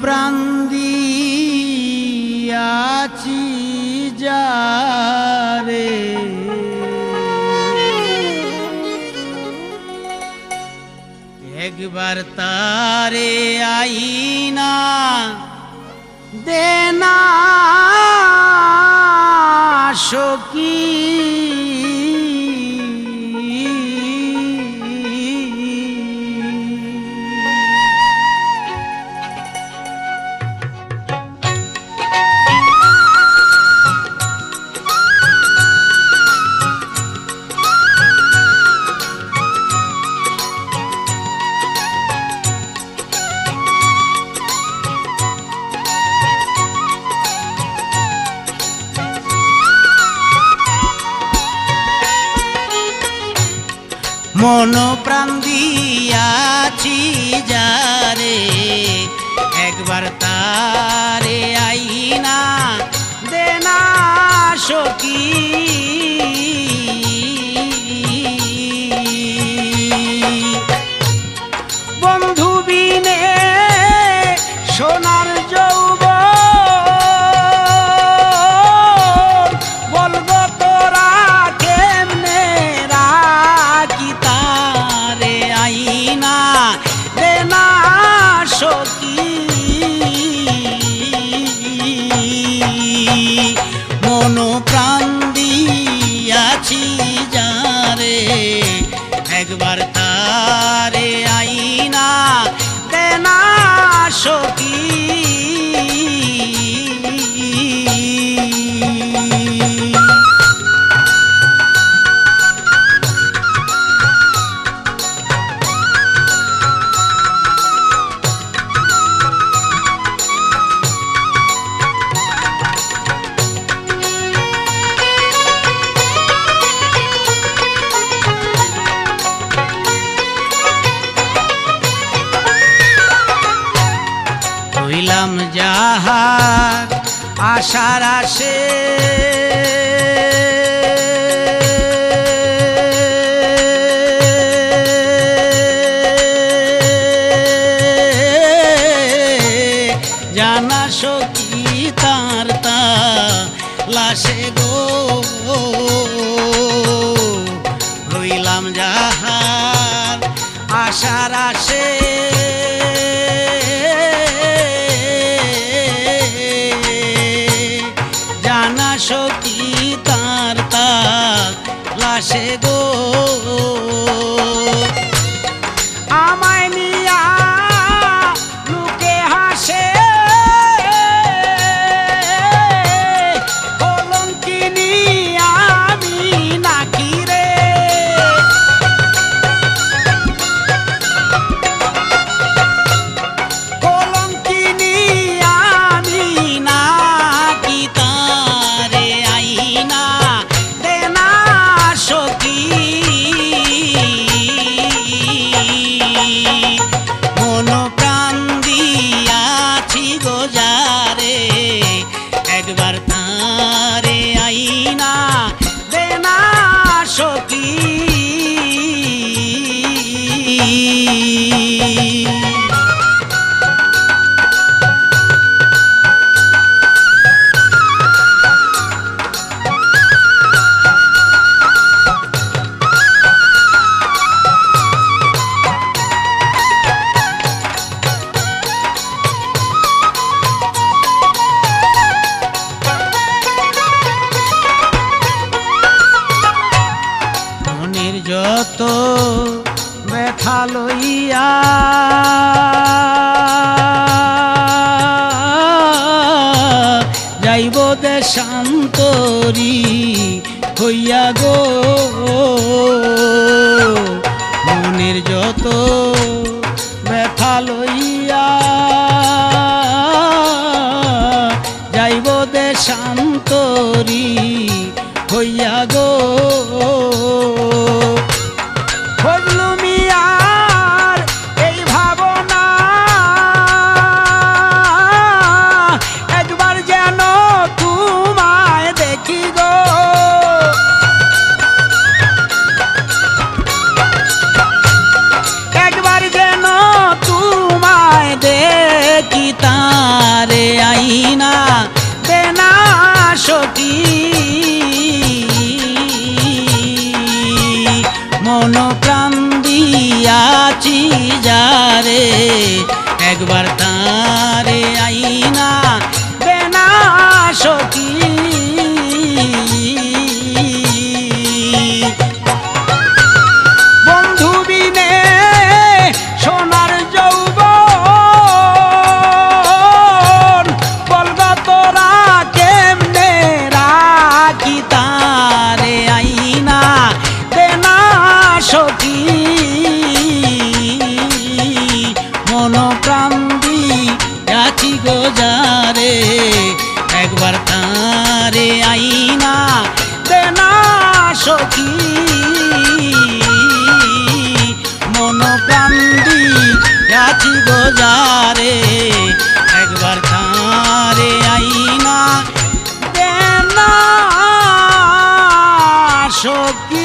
প্রাণ দিয়াছি যারে একবার তারে আইনা দেনা সখী মন প্রাণ দিয়াছি যারে একবার তারে আইনা দেনা সখী বন্ধু বিনে সোনার যৌবন বলবো তোরা কেমনে রাখি তারে আইনা দেনা সখী মন প্রাণ দিয়াছি যারে একবার তারে আইনা দেনা সখী হইলাম যাহার আশার আসে জানা সখী তার লাশে গো হইলাম যাহার আশার আসে সখী তার লাশে গো আমায় নিয়া লোকে হাসে কলঙ্কিনী আমি নাকি রে কলঙ্কিনী আমি নাকি মন প্রাণ দিয়াছি গো যারে একবার তারে আইনা দেনা সখী যত ব্যথা লইয়া যাইব দেশান্তরী হইয়া গো মনের যত ব্যথা লইয়া যাইব দেশান্তরী হইয়া গো ফজলু মিয়ার এই ভাবনা একবার যেন তোমায় দেখি গো দিয়াছি যারে একবার তারে আইনা দেনা সখী বন্ধু বিনে সোনার যৌবন বলবা তোরা কেমনে রাখি তারে আইনা দেনা সখী মন প্রাণ দিয়াছি গো যারে একবার তারে আইনা দেনা সখী মন প্রাণ দিয়াছি গো যারে একবার তারে আইনা দেনা সখী।